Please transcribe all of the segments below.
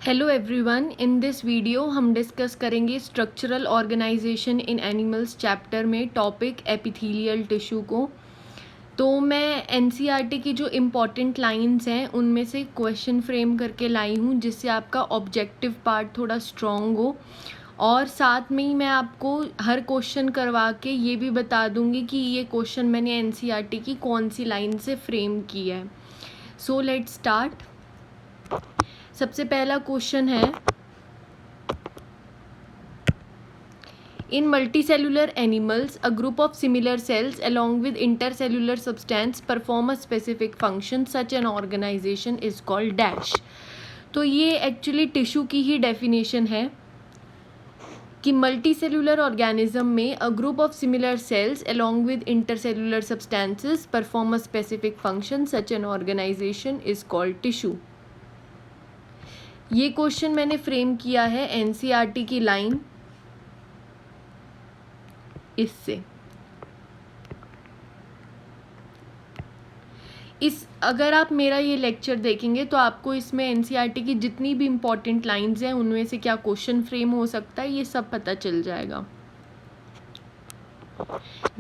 Hello everyone, in this video हम discuss करेंगे structural organisation इन animals chapter में topic epithelial tissue को। तो मैं एनसीईआरटी की जो इम्पॉर्टेंट लाइंस हैं उनमें से क्वेश्चन फ्रेम करके लाई हूँ जिससे आपका ऑब्जेक्टिव पार्ट थोड़ा स्ट्रॉन्ग हो, और साथ में ही मैं आपको हर क्वेश्चन करवा के ये भी बता दूँगी कि ये क्वेश्चन मैंने एनसीईआरटी की कौन सी लाइन से फ्रेम की है। So let's start. सबसे पहला क्वेश्चन है, in multicellular animals a group of similar cells along with intercellular substance perform a specific function, such an organization is called dash। तो ये एक्चुअली टिश्यू की ही डेफिनेशन है कि मल्टीसेलुलर ऑर्गेनिज्म में a group of similar sales along with intercellular substances perform a specific function, such an organization is called tissue। ये question मैंने frame किया है एनसीईआरटी की लाइन इससे। अगर आप मेरा ये लेक्चर देखेंगे तो आपको इसमें एनसीईआरटी की जितनी भी इम्पॉर्टेंट लाइंस हैं उनमें से क्या क्वेश्चन फ्रेम हो सकता है ये सब पता चल जाएगा।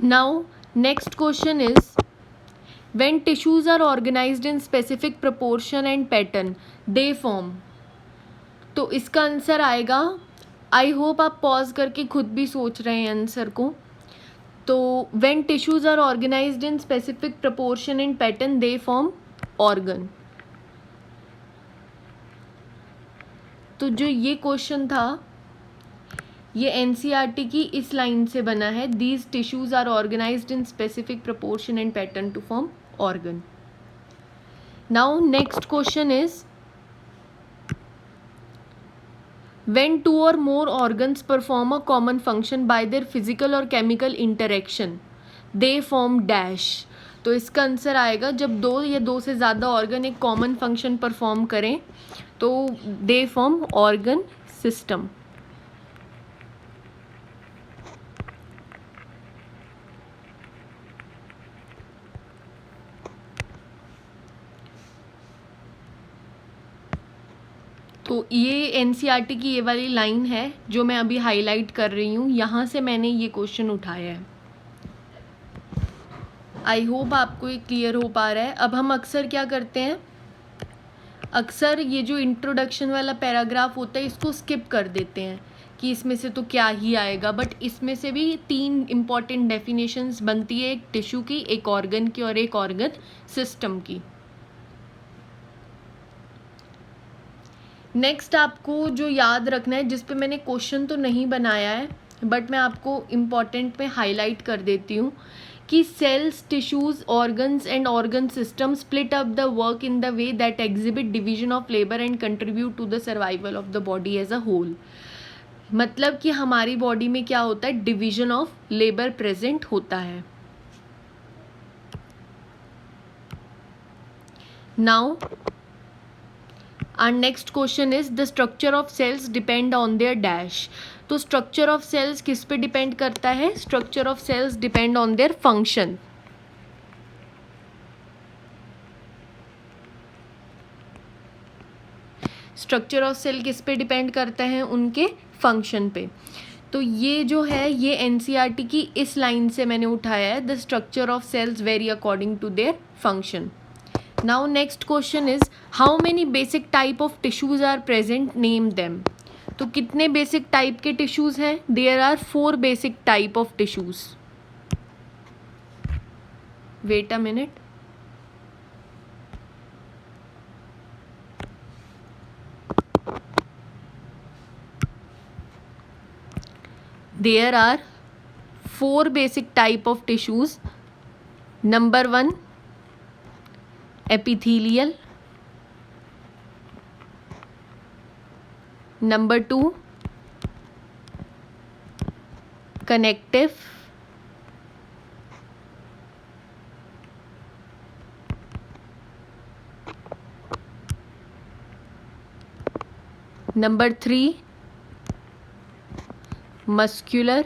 Now next question is, when tissues are organised in specific proportion and pattern they form. तो इसका आंसर आएगा, आई होप आप पॉज करके खुद भी सोच रहे हैं आंसर को। तो when tissues are organized in specific proportion and pattern they form organ। तो जो ये क्वेश्चन था ये एनसीईआरटी की इस लाइन से बना है, these tissues are organized in specific proportion and pattern to form organ। now next question is, when two or more organs perform a common function by their physical or chemical interaction they form dash। तो इसका answer आएगा, जब दो या दो से ज़्यादा organ एक कॉमन फंक्शन परफॉर्म करें तो दे फॉर्म ऑर्गन सिस्टम। तो ये एनसीईआरटी की ये वाली लाइन है जो मैं अभी हाईलाइट कर रही हूँ, यहाँ से मैंने ये क्वेश्चन उठाया है। आई होप आपको ये क्लियर हो पा रहा है। अब हम अक्सर क्या करते हैं, अक्सर ये जो इंट्रोडक्शन वाला पैराग्राफ होता है इसको स्किप कर देते हैं कि इसमें से तो क्या ही आएगा, बट इसमें से भी तीन इम्पॉर्टेंट डेफिनेशंस बनती है, एक टिश्यू की, एक ऑर्गन की और एक ऑर्गन सिस्टम की। नेक्स्ट आपको जो याद रखना है, जिस पे मैंने क्वेश्चन तो नहीं बनाया है बट मैं आपको इम्पॉर्टेंट में हाईलाइट कर देती हूँ कि cells, tissues, organs and organ system split up the work in the way that exhibit division of labour and contribute to the survival of the body as a whole. मतलब कि हमारी body में क्या होता है, डिवीजन ऑफ लेबर प्रेजेंट होता है। Now our next question is, the structure of cells depend on their dash। तो structure of cells किस पे depend करता है, structure of cells depend on their function। structure of cell किस पे depend करता है, उनके function पे। तो ये जो है ये एनसीईआरटी की इस लाइन से मैंने उठाया है, the structure of cells vary according to their function। Now next question is, how many basic type of tissues are present, name them। तो कितने बेसिक टाइप के टिश्यूज हैं, there are 4 basic type of tissues। wait a minute, there are 4 basic type of tissues। number 1 epithelial, number 2 connective, number 3 muscular,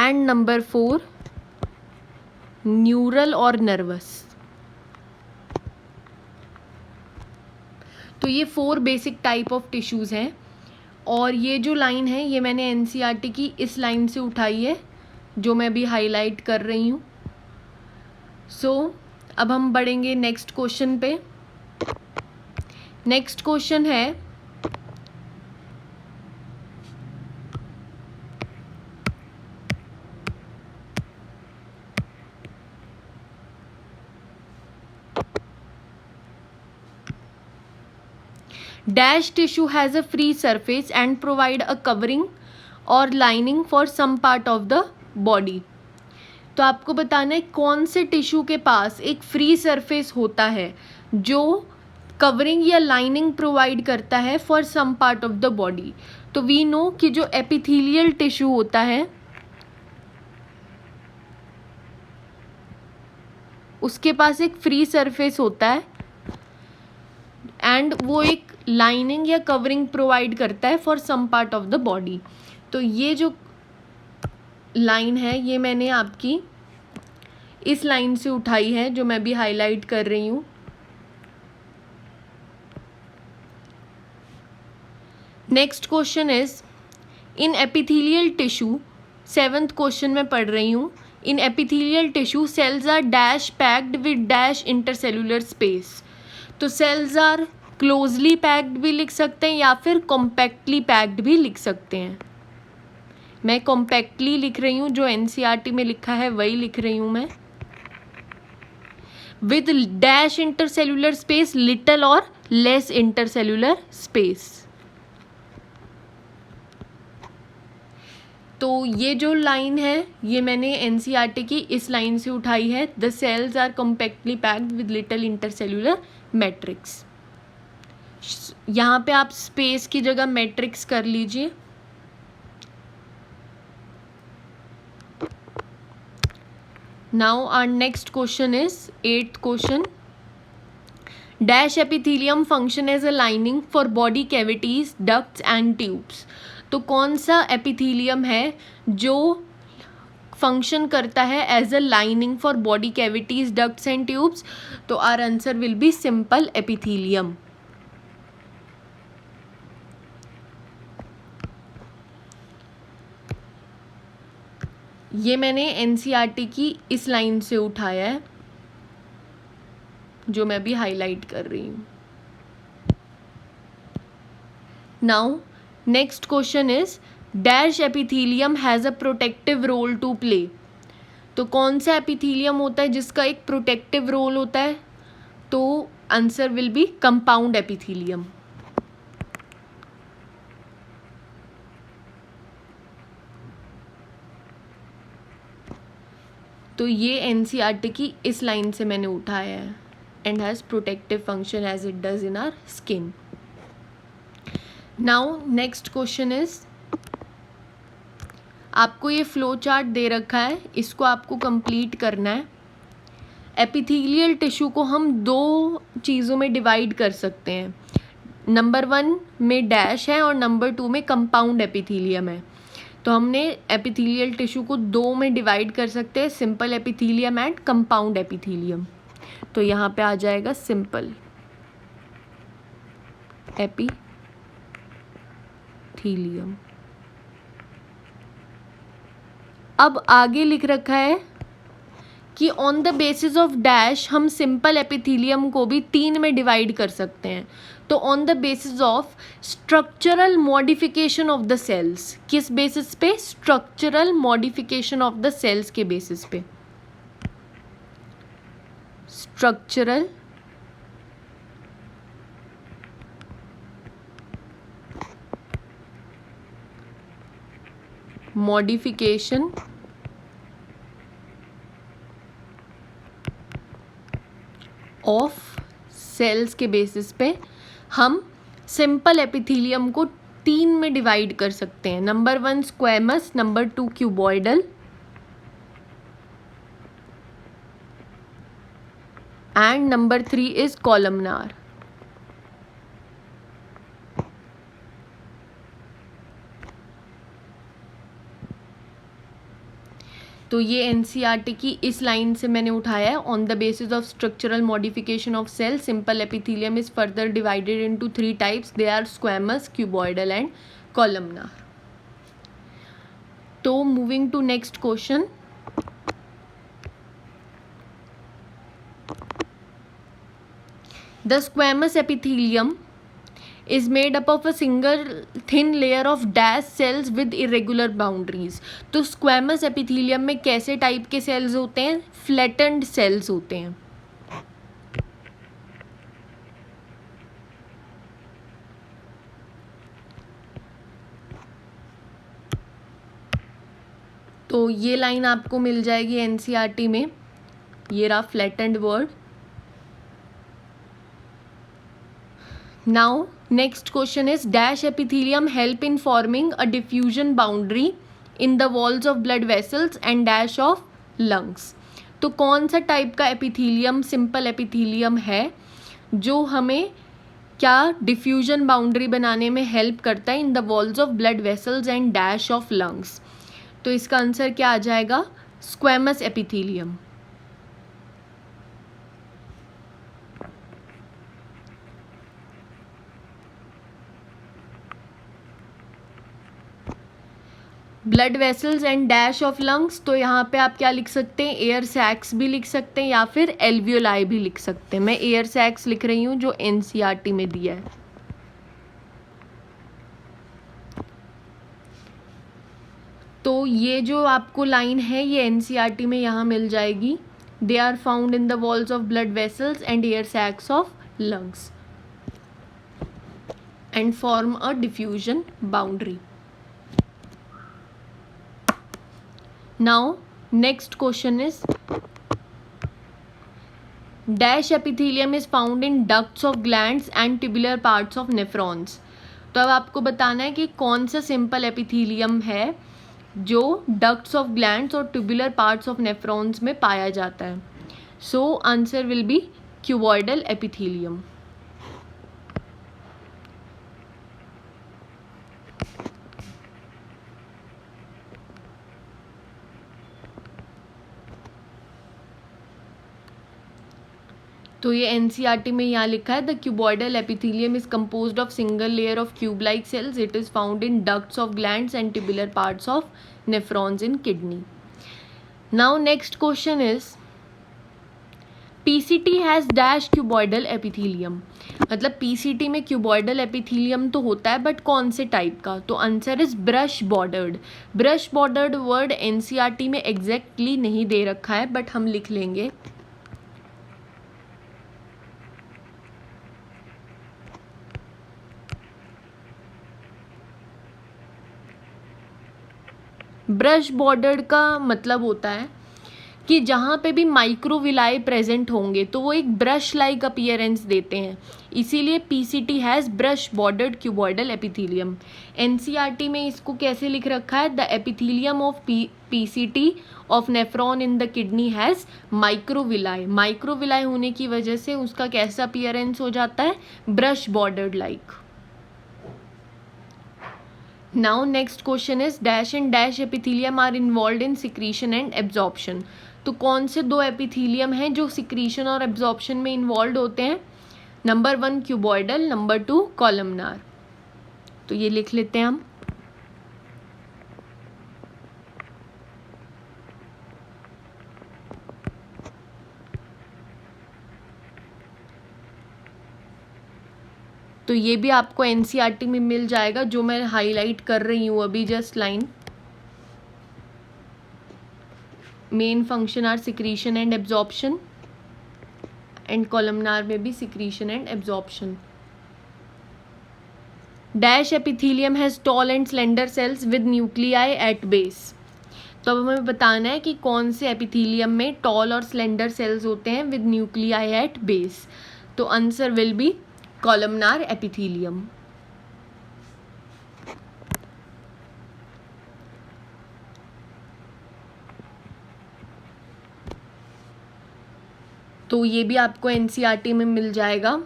and number 4 neural और nervous. तो ये 4 basic type of tissues हैं, और ये जो line है ये मैंने एनसीईआरटी की इस लाइन से उठाई है जो मैं अभी हाईलाइट कर रही हूँ। अब हम बढ़ेंगे नेक्स्ट क्वेश्चन पे। नेक्स्ट क्वेश्चन है dash tissue has a free surface and provide a covering और lining for some part of the body. तो आपको बताना है कौन से टिश्यू के पास एक फ्री सरफेस होता है जो कवरिंग या लाइनिंग प्रोवाइड करता है for some part of the body. तो वी नो कि जो एपिथेलियल टिश्यू होता है उसके पास एक फ्री सरफेस होता है एंड वो एक लाइनिंग या कवरिंग प्रोवाइड करता है for some part of the body. तो ये जो लाइन है ये मैंने आपकी इस लाइन से उठाई है जो मैं भी हाईलाइट कर रही हूँ। Next question is in epithelial tissue, 7th question में पढ़ रही हूँ। In epithelial tissue cells are dash packed with dash intercellular space. तो सेल्स आर क्लोजली पैक्ड भी लिख सकते हैं या फिर कॉम्पैक्टली पैक्ड भी लिख सकते हैं। मैं कॉम्पैक्टली लिख रही हूँ, जो एनसीईआरटी में लिखा है वही लिख रही हूँ मैं। With dash intercellular space, little और लेस इंटरसेलुलर स्पेस। तो ये जो लाइन है ये मैंने एनसीईआरटी की इस लाइन से उठाई है। The cells are compactly packed with little intercellular matrix. यहाँ पे आप स्पेस की जगह मैट्रिक्स कर लीजिए। Now our next question is 8th question. Dash epithelium function as a lining for body cavities, ducts and tubes. तो कौन सा एपिथेलियम है जो फंक्शन करता है as a lining for body cavities, ducts and tubes? तो our answer will be simple epithelium. ये मैंने एनसीईआरटी की इस लाइन से उठाया है जो मैं भी हाईलाइट कर रही हूँ। Now next question is dash epithelium has a protective role to play. तो कौन सा एपिथेलियम होता है जिसका एक प्रोटेक्टिव रोल होता है? तो answer will B compound epithelium. तो ये एनसीईआरटी की इस लाइन से मैंने उठाया है and has protective function as it does in our skin. Now next question is, आपको ये फ्लो चार्ट दे रखा है, इसको आपको कंप्लीट करना है। एपिथेलियल टिश्यू को हम 2 चीज़ों में डिवाइड कर सकते हैं। नंबर 1 में डैश है और नंबर 2 में कंपाउंड एपिथेलियम है। तो हमने एपिथेलियल टिश्यू को 2 में डिवाइड कर सकते हैं, simple epithelium and compound epithelium. तो यहाँ पे आ जाएगा सिंपल एपिथेलियम। अब आगे लिख रखा है कि on the basis of dash हम सिंपल एपिथेलियम को भी 3 में डिवाइड कर सकते हैं। तो on the basis of structural modification of the cells, किस बेसिस पे? Structural modification of the cells के बेसिस पे। स्ट्रक्चरल मॉडिफिकेशन ऑफ सेल्स के बेसिस पे हम सिंपल एपिथेलियम को 3 में डिवाइड कर सकते हैं। Number 1 squamous, number 2 cuboidal and number 3 is columnar. तो ये एनसीईआरटी की इस लाइन से मैंने उठाया है। On the basis of structural modification of cell, simple epithelium is further divided into 3 types, they are squamous, cuboidal and columnar. तो moving to next question, the squamous epithelium is made up of a single thin layer of dash cells with irregular boundaries। तो squamous epithelium में कैसे type के sales होते हैं? Flattened sales होते हैं। तो ये लाइन आपको मिल जाएगी एनसीईआरटी में, ये रहा flattened word. Now next question is, dash epithelium help in forming a diffusion boundary in the walls of blood vessels and dash of lungs। तो कौन सा टाइप का एपिथेलियम सिंपल एपिथेलियम है जो हमें क्या डिफ्यूजन बाउंड्री बनाने में हेल्प करता है इन the walls of blood vessels and dash of lungs? तो इसका आंसर क्या आ जाएगा? Squamous epithelium. Blood vessels and dash of lungs, तो यहाँ पे आप क्या लिख सकते हैं? एयर सैक्स भी लिख सकते हैं या फिर एल्वियोलाई भी लिख सकते हैं। मैं एयर सैक्स लिख रही हूँ जो एनसीईआरटी में दिया है। तो ये जो आपको लाइन है ये एनसीईआरटी में यहाँ मिल जाएगी। They are found in the walls of blood vessels and air sacs of lungs and form a diffusion boundary. Now next question is, dash epithelium is found in ducts of glands and tubular parts of nephrons। तो अब आपको बताना है कि कौन सा simple epithelium है जो डक्ट्स ऑफ ग्लैंड्स और ट्यूबुलर पार्ट्स ऑफ नेफ्रॉन्स में पाया जाता है। So answer will be cuboidal epithelium. तो ये एनसीईआरटी में यहाँ लिखा है, the cuboidal epithelium is composed of single layer of cube like cells, it is found in ducts of glands and tubular parts of nephrons in kidney. Now next question is, PCT has dash cuboidal epithelium. मतलब PCT में cuboidal epithelium तो होता है but कौन से type का? तो answer is brush bordered. Brush bordered word NCERT में एग्जैक्टली नहीं दे रखा है बट हम लिख लेंगे। ब्रश बॉर्डर्ड का मतलब होता है कि जहाँ पे भी माइक्रोविलाई प्रेजेंट होंगे तो वो एक ब्रश लाइक अपीयरेंस देते हैं, इसीलिए PCT has brush bordered cuboidal epithelium. NCERT में इसको कैसे लिख रखा है? The epithelium of PCT of nephron in the kidney has microvilli. Microvilli होने की वजह से उसका कैसा अपीयरेंस हो जाता है? Brush bordered like. Now next question is, dash and dash epithelium are involved in secretion and absorption। तो कौन से दो एपिथेलियम हैं जो सिक्रीशन और एब्जॉर्प्शन में इन्वॉल्व होते हैं? Number 1 cuboidal, number 2 columnar. तो ये लिख लेते हैं हम। तो ये भी आपको एनसीईआरटी में मिल जाएगा जो मैं हाईलाइट कर रही हूँ अभी just line. Main function are secretion and absorption and columnar में भी secretion and absorption. Dash epithelium has tall and slender cells with nuclei at base. तो अब हमें बताना है कि कौन से एपिथेलियम में टॉल और स्लेंडर सेल्स होते हैं विद न्यूक्लियाई एट बेस। तो answer will B columnar epithelium. तो ये भी आपको एनसीईआरटी में मिल जाएगा।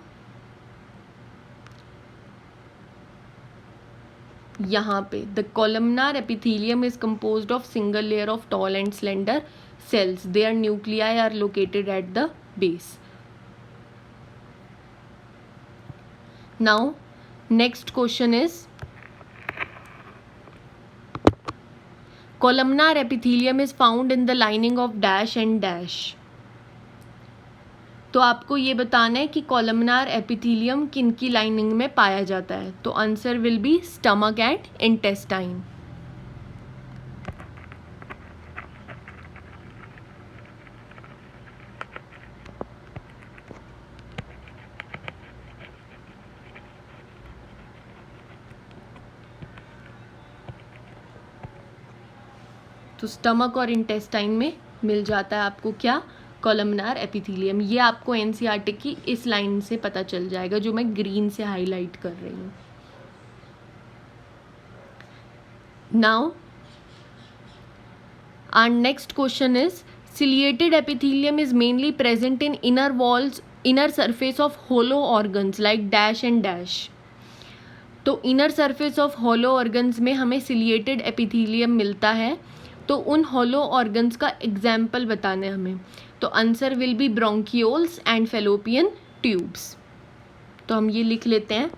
यहाँ पे the columnar epithelium is composed of single layer of tall and slender cells. Their nuclei are located at the base. Now next question is columnar epithelium is found in the lining of dash and dash. तो आपको ये बताना है कि columnar epithelium किन की lining में पाया जाता है. तो answer will B stomach and intestine. तो स्टमक और इंटेस्टाइन में मिल जाता है आपको क्या, कॉलमनार एपिथेलियम. ये आपको एनसीईआरटी की इस लाइन से पता चल जाएगा जो मैं ग्रीन से हाईलाइट कर रही हूँ. Now our next question is ciliated epithelium is mainly present in inner surface of hollow organs like dash and dash. तो inner surface of hollow organs में हमें सिलिएटेड एपिथेलियम मिलता है. तो उन हॉलो ऑर्गन्स का एग्जाम्पल बताना है हमें. तो answer will B bronchioles and fallopian tubes. तो हम ये लिख लेते हैं.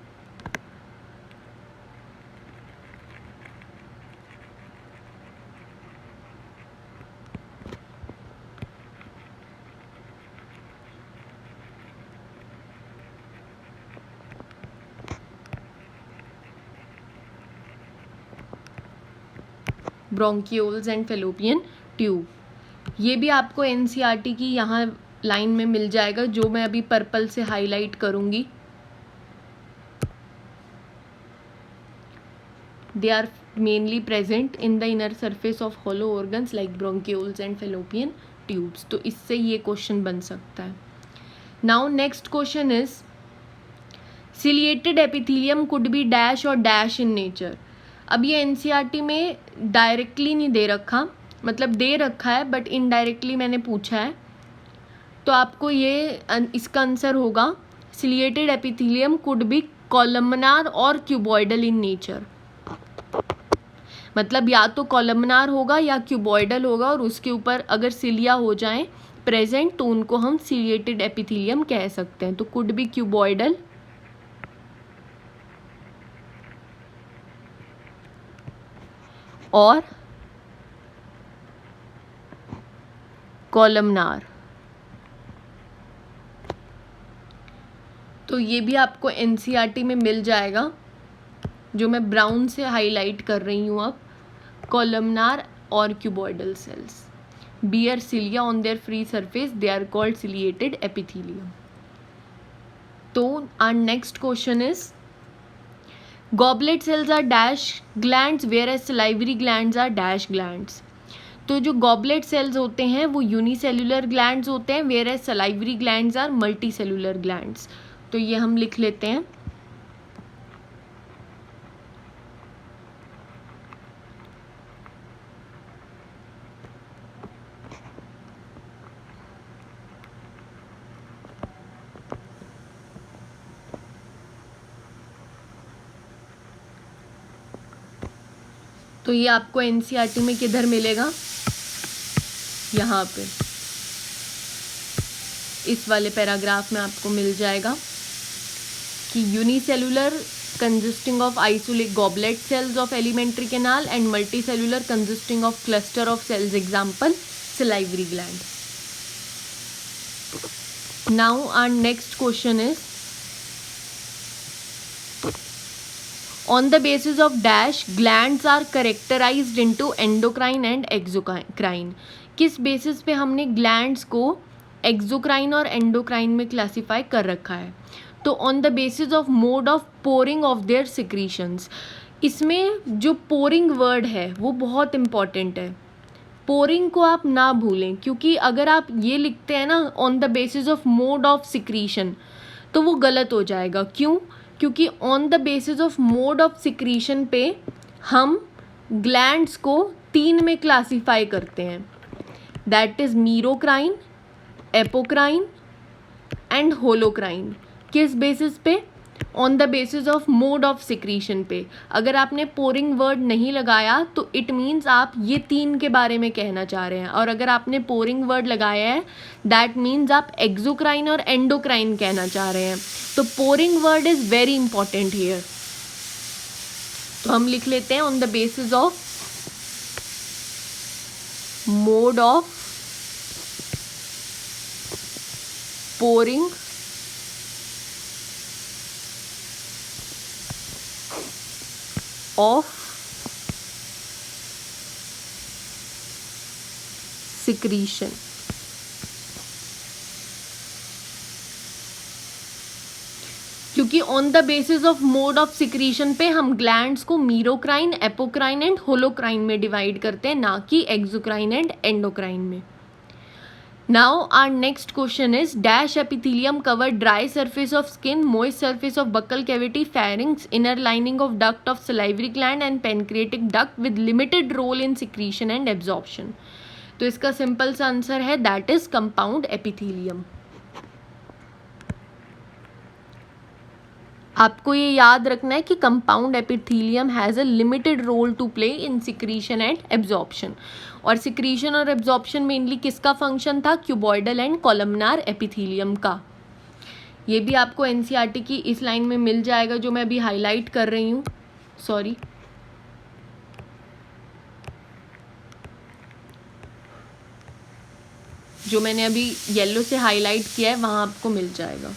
Bronchioles and fallopian tube. ये भी आपको एनसीईआरटी की यहाँ लाइन में मिल जाएगा जो मैं अभी पर्पल से हाईलाइट करूँगी. They are mainly present in the inner surface of hollow organs like bronchioles and fallopian tubes. तो इससे ये क्वेश्चन बन सकता है. Now next question is ciliated epithelium could be dash और डैश इन नेचर. अब ये एनसीईआरटी में डायरेक्टली नहीं दे रखा, मतलब दे रखा है बट इनडायरेक्टली मैंने पूछा है. तो आपको ये इसका आंसर होगा ciliated epithelium could B columnar और क्यूबॉइडल इन नेचर. मतलब या तो कॉलमनार होगा या क्यूबॉइडल होगा और उसके ऊपर अगर सिलिया हो जाए प्रेजेंट तो उनको हम सिलिएटेड एपिथेलियम कह सकते हैं. तो कुड बी क्यूबॉइडल और कॉलमनार. तो ये भी आपको एनसीईआरटी में मिल जाएगा जो मैं ब्राउन से हाईलाइट कर रही हूँ. अब कॉलमनार और cuboidal cells bear cilia on their free surface, they are called ciliated epithelium. तो our next question is goblet cells are dash glands whereas salivary glands are dash glands. तो जो goblet cells होते हैं वो unicellular glands होते हैं whereas salivary glands are multicellular glands. तो ये हम लिख लेते हैं. तो ये आपको एनसीईआरटी में किधर मिलेगा, यहाँ पे इस वाले पैराग्राफ में आपको मिल जाएगा कि unicellular consisting of isolate goblet cells of alimentary canal and multicellular consisting of cluster of cells, example salivary gland. Now our next question is on the basis of dash glands are characterized into endocrine and exocrine. किस basis पे हमने glands को exocrine और endocrine में classify कर रखा है. तो on the basis of mode of pouring of their secretions. इसमें जो पोरिंग वर्ड है वो बहुत इंपॉर्टेंट है. पोरिंग को आप ना भूलें क्योंकि अगर आप ये लिखते हैं ना on the basis of mode of secretion तो वो गलत हो जाएगा. क्यों? क्योंकि on the basis of mode of secretion पे हम ग्लैंड्स को 3 में क्लासीफाई करते हैं. That is मीरोक्राइन, apocrine and holocrine. किस बेसिस पे? On the basis of mode of secretion पे। अगर आपने पोरिंग वर्ड नहीं लगाया तो इट मीन्स आप ये 3 के बारे में कहना चाह रहे हैं, और अगर आपने पोरिंग वर्ड लगाया है दैट मीन्स आप एक्सोक्राइन और एंडोक्राइन कहना चाह रहे हैं। तो pouring word is very important here. तो हम लिख लेते हैं on the basis of mode of pouring of secretion. क्योंकि on the basis of mode of secretion पे हम ग्लैंड्स को मीरोक्राइन, एपोक्राइन एंड होलोक्राइन में डिवाइड करते हैं, ना कि एक्सोक्राइन एंड एंडोक्राइन में। Now our next question is dash epithelium cover dry surface of skin, moist surface of buccal cavity, pharynx, inner lining of duct of salivary gland and pancreatic duct with limited role in secretion and absorption। तो इसका simple सा answer है that is compound epithelium. आपको ये याद रखना है कि compound epithelium has a limited role to play in secretion and absorption. और सिक्रीशन और एब्जॉर्प्शन मेनली किसका फंक्शन था? क्यूबॉइडल एंड कॉलमनार एपिथेलियम का। ये भी आपको एनसीईआरटी की इस लाइन में मिल जाएगा जो मैं अभी हाईलाइट कर रही हूँ। सॉरी, जो मैंने अभी येलो से हाईलाइट किया है वहाँ आपको मिल जाएगा।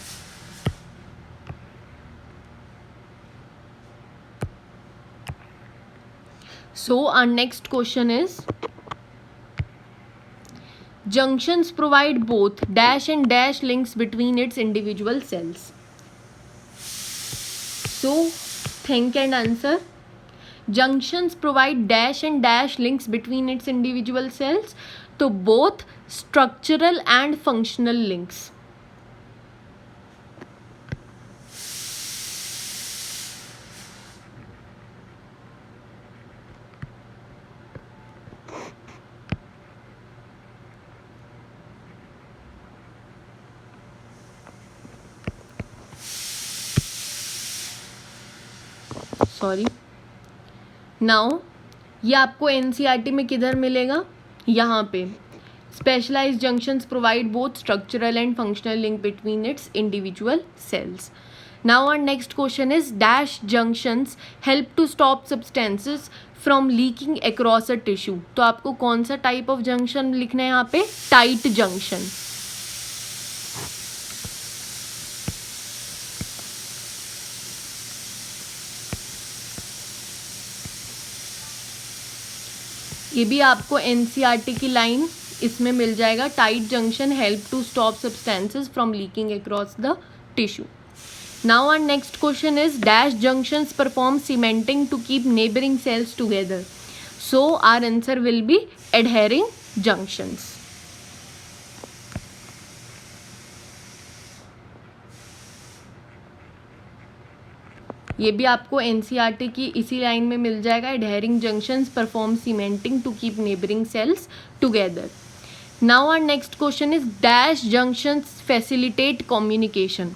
So our next question is junctions provide both dash and dash links between its individual cells. So think and answer. Junctions provide dash and dash links between its individual cells. तो both structural and functional links. Sorry, now ये आपको NCERT में किधर मिलेगा? यहाँ पे specialised junctions provide both structural and functional link between its individual cells. Now our next question is dash junctions help to stop substances from leaking across a tissue. तो आपको कौन सा टाइप ऑफ जंक्शन लिखना है यहाँ पे? Tight junction. ये भी आपको एनसीईआरटी की लाइन इसमें मिल जाएगा। Tight junction help to stop substances from leaking across the tissue. Now our next question is dash junctions perform cementing to keep neighbouring cells together. So our answer will be adhering junctions. ये भी आपको NCERT की इसी line में मिल जाएगा। Adhering junctions perform cementing to keep neighbouring cells together. Now our next question is dash junctions facilitate communication.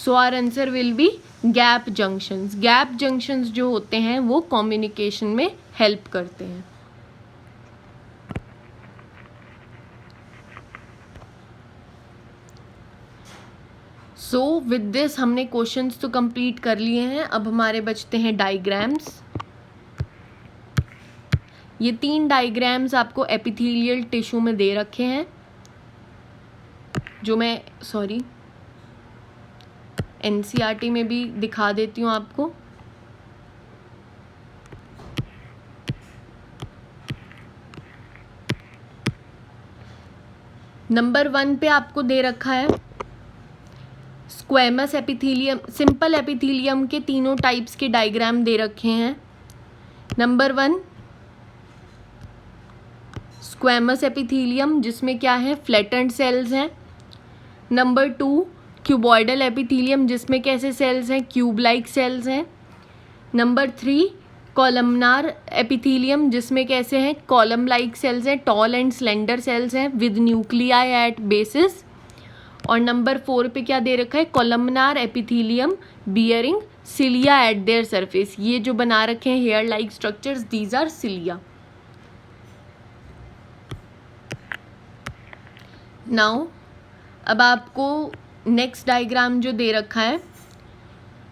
So our answer will be gap junctions. Gap junctions जो होते हैं वो कम्युनिकेशन में हेल्प करते हैं। सो विद दिस हमने questions तो complete कर लिए हैं। अब हमारे बचते हैं डायग्राम्स। ये 3 डायग्राम्स आपको एपिथेलियल टिश्यू में दे रखे हैं, जो मैं एनसीईआरटी में भी दिखा देती हूँ आपको। नंबर 1 पे आपको दे रखा है स्क्वेमस एपिथेलियम। सिंपल एपिथेलियम के तीनों टाइप्स के डायग्राम दे रखे हैं। नंबर 1 स्क्वेमस एपिथेलियम, जिसमें क्या है? फ्लैटेंड सेल्स हैं। नंबर 2 क्यूबॉइडल एपिथेलियम, जिसमें कैसे सेल्स हैं? क्यूब लाइक सेल्स हैं। नंबर 3 कॉलमनार एपिथेलियम, जिसमें कैसे हैं? कॉलम लाइक सेल्स हैं, टॉल एंड स्लेंडर सेल्स हैं विद न्यूक्लियाई एट बेसिस। और नंबर 4 पे क्या दे रखा है, columnar epithelium bearing cilia at their surface. ये जो बना रखे हैं hair like structures, these are cilia. Now अब आपको नेक्स्ट डायग्राम जो दे रखा है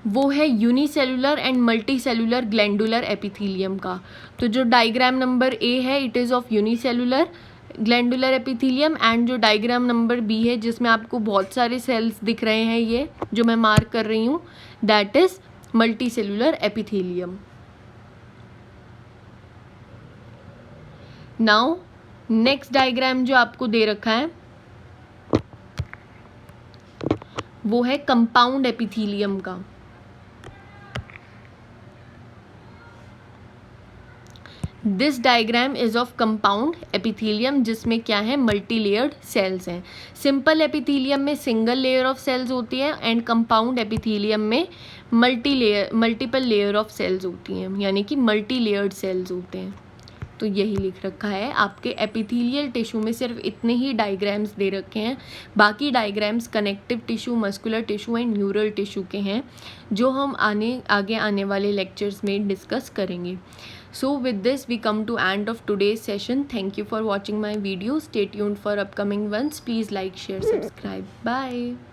वो है unicellular and multicellular glandular epithelium का। तो जो डायग्राम नंबर ए है it is of unicellular glandular epithelium, and जो डायग्राम नंबर बी है जिसमें आपको बहुत सारे सेल्स दिख रहे हैं, ये जो मैं मार्क कर रही हूँ, that is multicellular epithelium. Now next diagram जो आपको दे रखा है वो है कंपाउंड एपिथेलियम का। This diagram is of compound epithelium, जिसमें क्या है, मल्टी लेयर्ड सेल्स हैं। सिंपल एपिथेलियम में सिंगल लेयर ऑफ सेल्स होती है एंड कंपाउंड एपिथेलियम में मल्टीपल लेयर ऑफ सेल्स होती हैं, यानी कि मल्टी लेयर्ड सेल्स होते हैं। तो यही लिख रखा है आपके एपिथेलियल टिश्यू में, सिर्फ इतने ही डायग्राम्स दे रखे हैं, बाकी diagrams connective tissue, muscular tissue and neural tissue के हैं, जो हम आगे आने वाले लेक्चर्स में डिस्कस करेंगे। So with this we come to end of today's session. Thank you for watching my video. Stay tuned for upcoming ones. Please like, share, subscribe. Bye.